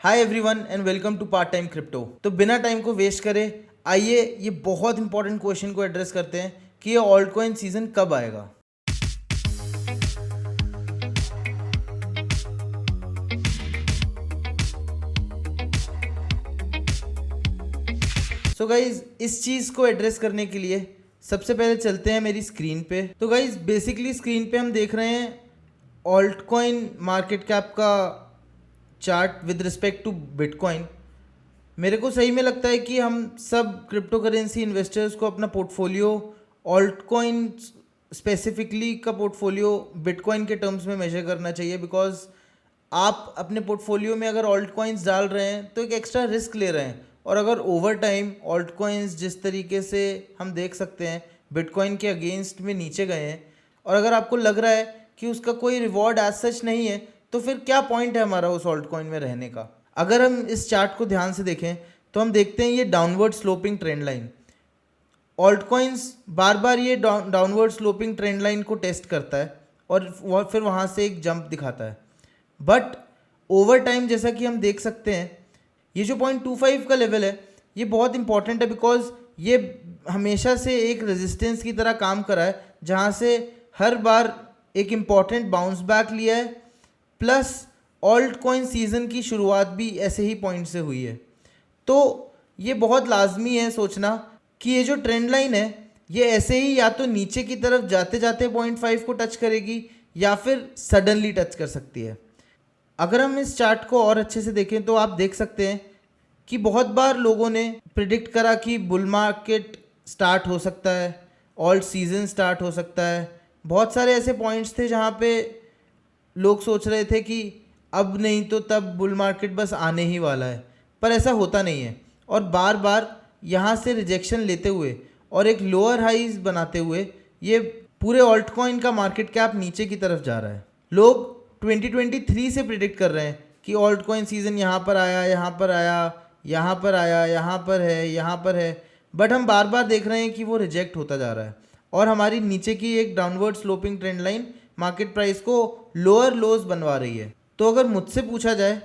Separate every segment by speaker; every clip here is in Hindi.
Speaker 1: Hi everyone and welcome to part time crypto. तो बिना टाइम को वेस्ट करे आइए ये बहुत इंपॉर्टेंट क्वेश्चन को एड्रेस करते हैं कि ये ऑल्ट कॉइन सीजन कब आएगा। सो गाइज इस चीज़ को एड्रेस करने के लिए सबसे पहले चलते हैं मेरी स्क्रीन पे। तो गाइज बेसिकली स्क्रीन पे हम देख रहे हैं ऑल्ट कॉइन मार्केट कैप का चार्ट विद रिस्पेक्ट टू बिटकॉइन। मेरे को सही में लगता है कि हम सब क्रिप्टो करेंसी इन्वेस्टर्स को अपना पोर्टफोलियो ऑल्ट कॉइन स्पेसिफिकली का पोर्टफोलियो बिटकॉइन के टर्म्स में मेजर करना चाहिए, बिकॉज आप अपने पोर्टफोलियो में अगर ऑल्ट कॉइन्स डाल रहे हैं तो एक एक्स्ट्रा रिस्क ले रहे हैं। और अगर ओवर टाइम ऑल्ट कॉइन्स जिस तरीके से हम देख सकते हैं बिटकॉइन के अगेंस्ट में नीचे गए हैं, और अगर आपको लग रहा है कि उसका कोई रिवॉर्ड एज सच नहीं है, तो फिर क्या पॉइंट है हमारा उस ऑल्ट कॉइन में रहने का। अगर हम इस चार्ट को ध्यान से देखें तो हम देखते हैं ये downward sloping trend line. Alt coins बार बार ये डाउनवर्ड स्लोपिंग ट्रेंड लाइन को टेस्ट करता है और फिर वहाँ से एक जंप दिखाता है। बट ओवर टाइम जैसा कि हम देख सकते हैं ये जो 0.25 का लेवल है ये बहुत इंपॉर्टेंट है, बिकॉज ये हमेशा से एक रेजिस्टेंस की तरह काम करा है, जहाँ से हर बार एक इम्पॉर्टेंट बाउंस बैक लिया है। प्लस ऑल्ट कॉइन सीज़न की शुरुआत भी ऐसे ही पॉइंट से हुई है। तो ये बहुत लाजमी है सोचना कि ये जो ट्रेंड लाइन है ये ऐसे ही या तो नीचे की तरफ जाते जाते 0.5 को टच करेगी या फिर सडनली टच कर सकती है। अगर हम इस चार्ट को और अच्छे से देखें तो आप देख सकते हैं कि बहुत बार लोगों ने प्रिडिक्ट करा कि बुल मार्केट स्टार्ट हो सकता है, ऑल्ट सीजन स्टार्ट हो सकता है। बहुत सारे ऐसे पॉइंट्स थे जहाँ पे लोग सोच रहे थे कि अब नहीं तो तब बुल मार्केट बस आने ही वाला है, पर ऐसा होता नहीं है। और बार बार यहाँ से रिजेक्शन लेते हुए और एक लोअर हाइज बनाते हुए ये पूरे ऑल्ट कॉइन का मार्केट कैप नीचे की तरफ जा रहा है। लोग 2023 से प्रिडिक्ट कर रहे हैं कि ऑल्ट कॉइन सीज़न यहाँ पर आया, यहाँ पर आया, यहाँ पर आया, यहाँ पर है, यहाँ पर है, बट हम बार बार देख रहे हैं कि वो रिजेक्ट होता जा रहा है और हमारी नीचे की एक downward sloping trend line market price को लोअर लोज बनवा रही है। तो अगर मुझसे पूछा जाए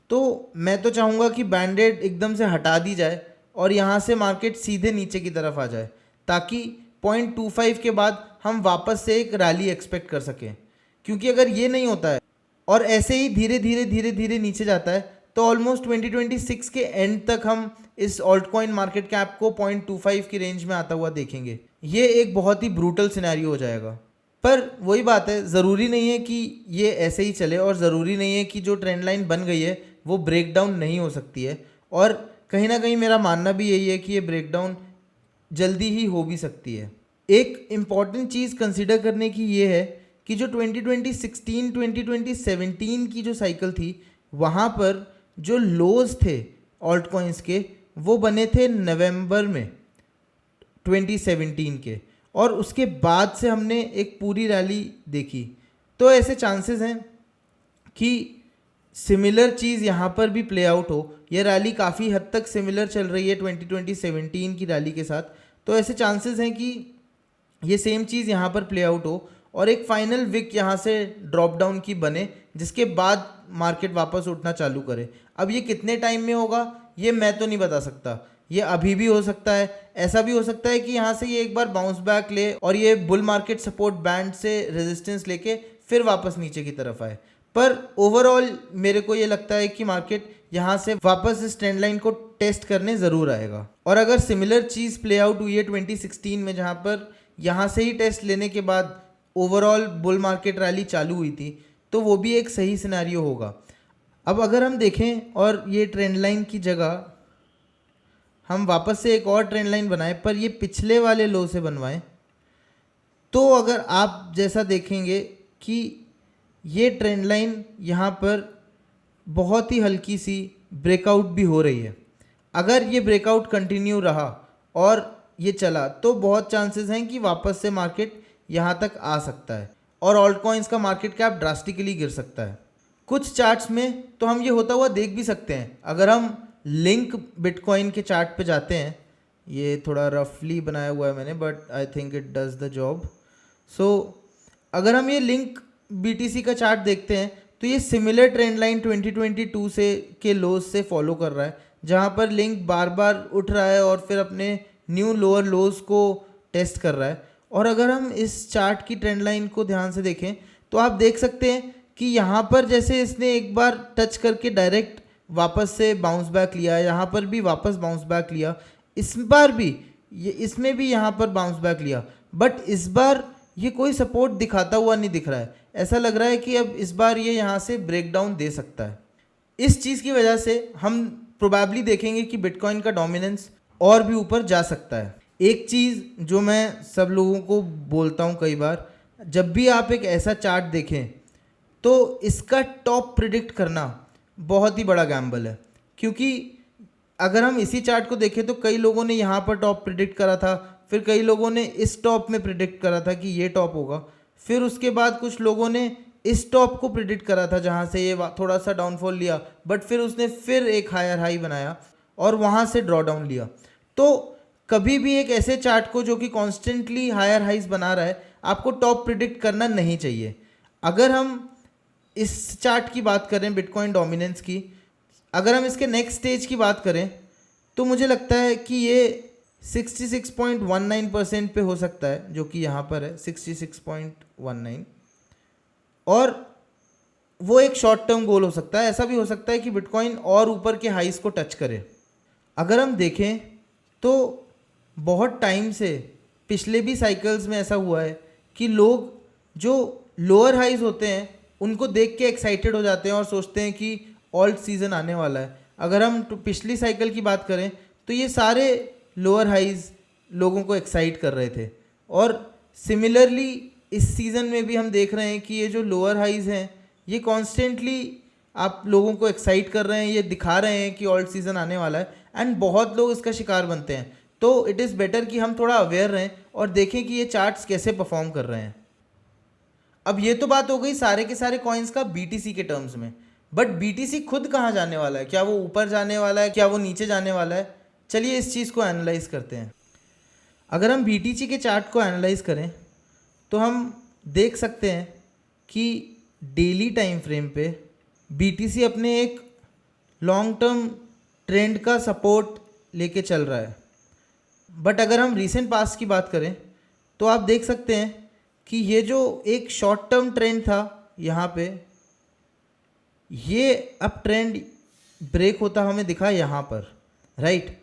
Speaker 1: तो मैं तो चाहूँगा कि बैंडेड एकदम से हटा दी जाए और यहाँ से मार्केट सीधे नीचे की तरफ आ जाए, ताकि 0.25 के बाद हम वापस से एक रैली एक्सपेक्ट कर सकें। क्योंकि अगर ये नहीं होता है और ऐसे ही धीरे धीरे धीरे धीरे नीचे जाता है तो ऑलमोस्ट 2026 के एंड तक हम इस ऑल्ट कॉइन मार्केट कैप को 0.25 की रेंज में आता हुआ देखेंगे। ये एक बहुत ही ब्रूटल सिनेरियो हो जाएगा। पर वही बात है, ज़रूरी नहीं है कि ये ऐसे ही चले और ज़रूरी नहीं है कि जो ट्रेंड लाइन बन गई है वो ब्रेक डाउन नहीं हो सकती है। और कहीं ना कहीं मेरा मानना भी यही है कि ये ब्रेक डाउन जल्दी ही हो भी सकती है। एक इम्पॉर्टेंट चीज़ कंसिडर करने की ये है कि जो 2016 2017 की जो साइकिल थी वहाँ पर जो लोज थे ऑल्ट कॉइन्स के वो बने थे नवंबर में 2017 के, और उसके बाद से हमने एक पूरी रैली देखी। तो ऐसे चांसेस हैं कि सिमिलर चीज़ यहाँ पर भी प्ले आउट हो। ये रैली काफ़ी हद तक सिमिलर चल रही है 2017 की रैली के साथ, तो ऐसे चांसेस हैं कि ये सेम चीज़ यहाँ पर प्ले आउट हो और एक फाइनल विक यहाँ से ड्रॉप डाउन की बने, जिसके बाद मार्केट वापस उठना चालू करे। अब ये कितने टाइम में होगा ये मैं तो नहीं बता सकता, ये अभी भी हो सकता है। ऐसा भी हो सकता है कि यहाँ से ये एक बार बाउंस बैक ले और ये बुल मार्केट सपोर्ट बैंड से रेजिस्टेंस लेके फिर वापस नीचे की तरफ आए। पर ओवरऑल मेरे को ये लगता है कि मार्केट यहाँ से वापस इस ट्रेंड लाइन को टेस्ट करने ज़रूर आएगा। और अगर सिमिलर चीज़ प्ले आउट हुई है 2016 में, जहाँ पर यहाँ से ही टेस्ट लेने के बाद ओवरऑल बुल मार्केट रैली चालू हुई थी, तो वो भी एक सही सिनेरियो होगा। अब अगर हम देखें और ये ट्रेंड लाइन की जगह हम वापस से एक और ट्रेंड लाइन बनाएं, पर ये पिछले वाले लो से बनवाएं, तो अगर आप जैसा देखेंगे कि ये ट्रेंड लाइन यहाँ पर बहुत ही हल्की सी ब्रेकआउट भी हो रही है। अगर ये ब्रेकआउट कंटिन्यू रहा और ये चला तो बहुत चांसेस हैं कि वापस से मार्केट यहाँ तक आ सकता है और ऑल्ट कॉइन्स का मार्केट कैप ड्रास्टिकली गिर सकता है। कुछ चार्ट्स में तो हम ये होता हुआ देख भी सकते हैं। अगर हम लिंक बिटकॉइन के चार्ट पे जाते हैं, ये थोड़ा रफली बनाया हुआ है मैंने, but I think it does the job. So अगर हम ये लिंक BTC का चार्ट देखते हैं तो ये सिमिलर ट्रेंड लाइन 2022 से के लोज से फॉलो कर रहा है, जहाँ पर लिंक बार बार उठ रहा है और फिर अपने न्यू लोअर लोज को टेस्ट कर रहा है। और अगर हम इस चार्ट की ट्रेंड लाइन को ध्यान से देखें तो आप देख सकते हैं कि यहाँ पर जैसे इसने एक बार टच करके डायरेक्ट वापस से बाउंस बैक लिया, यहाँ पर भी वापस बाउंस बैक लिया, इस बार भी ये इसमें भी यहाँ पर बाउंस बैक लिया, बट इस बार ये कोई सपोर्ट दिखाता हुआ नहीं दिख रहा है। ऐसा लग रहा है कि अब इस बार ये यहाँ से ब्रेकडाउन दे सकता है। इस चीज़ की वजह से हम प्रोबेबली देखेंगे कि बिटकॉइन का डोमिनेंस और भी ऊपर जा सकता है। एक चीज़ जो मैं सब लोगों को बोलता हूँ कई बार, जब भी आप एक ऐसा चार्ट देखें तो इसका टॉप प्रिडिक्ट करना बहुत ही बड़ा गैम्बल है, क्योंकि अगर हम इसी चार्ट को देखें तो कई लोगों ने यहाँ पर टॉप प्रिडिक्ट करा था, फिर कई लोगों ने इस टॉप में प्रिडिक्ट करा था कि ये टॉप होगा, फिर उसके बाद कुछ लोगों ने इस टॉप को प्रिडिक्ट करा था जहाँ से ये थोड़ा सा डाउनफॉल लिया, बट फिर उसने फिर एक हायर हाई बनाया और वहाँ से ड्रॉ डाउन लिया। तो कभी भी एक ऐसे चार्ट को जो कि कॉन्स्टेंटली हायर हाइज बना रहा है, आपको टॉप प्रिडिक्ट करना नहीं चाहिए। अगर हम इस चार्ट की बात करें बिटकॉइन डोमिनेंस की, अगर हम इसके नेक्स्ट स्टेज की बात करें तो मुझे लगता है कि ये 66.19% पे हो सकता है, जो कि यहाँ पर है 66.19, और वो एक शॉर्ट टर्म गोल हो सकता है। ऐसा भी हो सकता है कि बिटकॉइन और ऊपर के हाइस को टच करे। अगर हम देखें तो बहुत टाइम से पिछले भी साइकिल्स में ऐसा हुआ है कि लोग जो लोअर हाइज होते हैं उनको देख के एक्साइटेड हो जाते हैं और सोचते हैं कि ऑल्ट सीज़न आने वाला है। अगर हम पिछली साइकिल की बात करें तो ये सारे लोअर हाइज लोगों को एक्साइट कर रहे थे, और सिमिलरली इस सीज़न में भी हम देख रहे हैं कि ये जो लोअर हाइज हैं ये कॉन्स्टेंटली आप लोगों को एक्साइट कर रहे हैं, ये दिखा रहे हैं कि ऑल्ट सीज़न आने वाला है, एंड बहुत लोग इसका शिकार बनते हैं। तो इट इज़ बेटर कि हम थोड़ा अवेयर रहें और देखें कि ये चार्ट्स कैसे परफॉर्म कर रहे हैं। अब ये तो बात हो गई सारे के सारे कॉइन्स का BTC के टर्म्स में, बट BTC खुद कहाँ जाने वाला है? क्या वो ऊपर जाने वाला है, क्या वो नीचे जाने वाला है? चलिए इस चीज़ को एनालाइज करते हैं। अगर हम BTC के चार्ट को एनालाइज करें तो हम देख सकते हैं कि डेली टाइम फ्रेम पे BTC अपने एक लॉन्ग टर्म ट्रेंड का सपोर्ट लेके चल रहा है, बट अगर हम रीसेंट पास्ट की बात करें तो आप देख सकते हैं कि ये जो एक शॉर्ट टर्म ट्रेंड था यहाँ पे, ये अब ट्रेंड ब्रेक होता हमें दिखा यहाँ पर, राइट।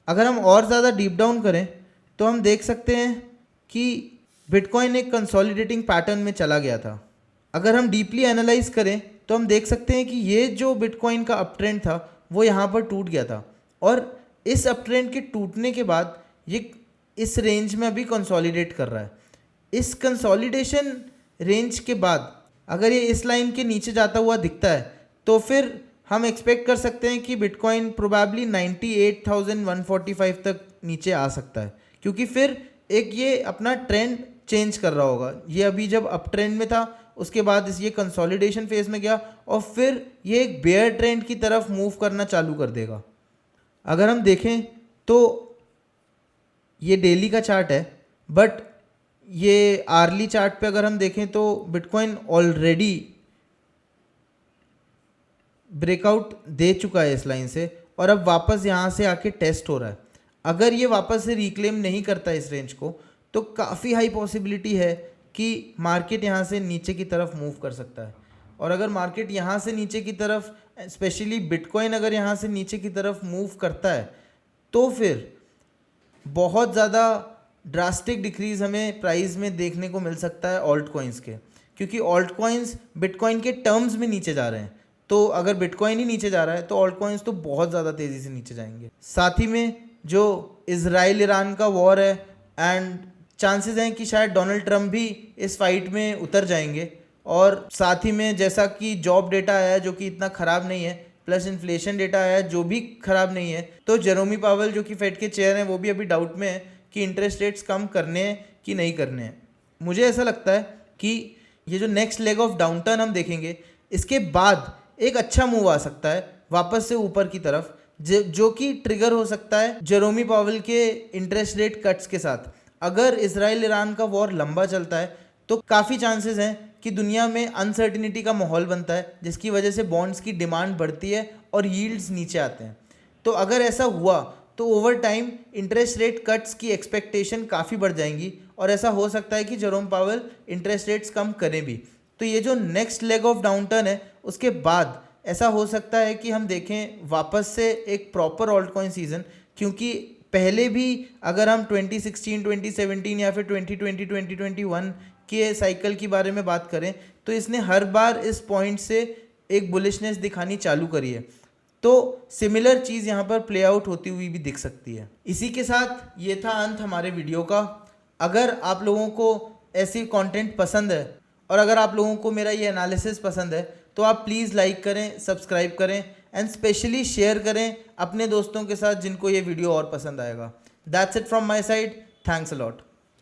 Speaker 1: अगर हम और ज़्यादा डीप डाउन करें तो हम देख सकते हैं कि बिटकॉइन एक कंसोलिडेटिंग पैटर्न में चला गया था। अगर हम डीपली एनालाइज करें तो हम देख सकते हैं कि ये जो बिटकॉइन का अप ट्रेंड था वो यहाँ पर टूट गया था, और इस अप ट्रेंड के टूटने के बाद ये इस रेंज में अभी कंसोलिडेट कर रहा है। इस कंसोलिडेशन रेंज के बाद अगर ये इस लाइन के नीचे जाता हुआ दिखता है तो फिर हम एक्सपेक्ट कर सकते हैं कि बिटकॉइन प्रोबेबली 98,145 तक नीचे आ सकता है, क्योंकि फिर एक ये अपना ट्रेंड चेंज कर रहा होगा। ये अभी जब अप ट्रेंड में था उसके बाद ये कंसोलिडेशन फेज में गया और फिर ये एक बेयर ट्रेंड की तरफ मूव करना चालू कर देगा। अगर हम देखें तो ये डेली का चार्ट है, बट ये आर्ली चार्ट पे अगर हम देखें तो बिटकॉइन ऑलरेडी ब्रेकआउट दे चुका है इस लाइन से, और अब वापस यहाँ से आके टेस्ट हो रहा है। अगर ये वापस से रिक्लेम नहीं करता इस रेंज को तो काफ़ी हाई पॉसिबिलिटी है कि मार्केट यहाँ से नीचे की तरफ मूव कर सकता है। और अगर मार्केट यहाँ से नीचे की तरफ, स्पेशली बिटकॉइन अगर यहाँ से नीचे की तरफ मूव करता है तो फिर बहुत ज़्यादा ड्रास्टिक डिक्रीज हमें प्राइस में देखने को मिल सकता है ऑल्ट कॉइन्स के, क्योंकि ऑल्ट कॉइन्स बिटकॉइन के टर्म्स में नीचे जा रहे हैं। तो अगर बिटकॉइन ही नीचे जा रहा है तो ऑल्ट कॉइन्स तो बहुत ज़्यादा तेज़ी से नीचे जाएंगे। साथ ही में जो इजराइल ईरान का वॉर है, एंड चांसेस हैं कि शायद डोनाल्ड ट्रंप भी इस फाइट में उतर जाएंगे, और साथ ही में जैसा कि जॉब डेटा आया है जो कि इतना ख़राब नहीं है, प्लस इन्फ्लेशन डेटा आया है जो भी ख़राब नहीं है, तो जेरोमी पावेल जो कि फेड के चेयर हैं वो भी अभी डाउट में है कि इंटरेस्ट रेट्स कम करने हैं कि नहीं करने हैं। मुझे ऐसा लगता है कि ये जो नेक्स्ट लेग ऑफ डाउनटर्न हम देखेंगे इसके बाद एक अच्छा मूव आ सकता है वापस से ऊपर की तरफ, जो कि ट्रिगर हो सकता है जेरोमी पावेल के इंटरेस्ट रेट कट्स के साथ। अगर इजराइल ईरान का वॉर लंबा चलता है तो काफ़ी चांसेस हैं कि दुनिया में अनसर्टिनिटी का माहौल बनता है, जिसकी वजह से बॉन्ड्स की डिमांड बढ़ती है और यील्ड्स नीचे आते हैं। तो अगर ऐसा हुआ तो over time interest rate cuts की एक्सपेक्टेशन काफ़ी बढ़ जाएंगी और ऐसा हो सकता है कि जेरोम पावेल इंटरेस्ट रेट्स कम करें भी। तो ये जो नेक्स्ट लेग ऑफ डाउनटर्न है उसके बाद ऐसा हो सकता है कि हम देखें वापस से एक प्रॉपर ऑल्ट कॉइन सीजन, क्योंकि पहले भी अगर हम 2016, 2017 या फिर 2020, 2021 के साइकिल के बारे में बात करें तो इसने हर बार इस पॉइंट से एक बुलिशनेस दिखानी चालू करी है। तो सिमिलर चीज़ यहाँ पर प्ले आउट होती हुई भी दिख सकती है। इसी के साथ ये था अंत हमारे वीडियो का। अगर आप लोगों को ऐसी कंटेंट पसंद है और अगर आप लोगों को मेरा ये एनालिसिस पसंद है तो आप प्लीज़ लाइक करें, सब्सक्राइब करें एंड स्पेशली शेयर करें अपने दोस्तों के साथ जिनको ये वीडियो और पसंद आएगा। That's it from my side. Thanks a lot.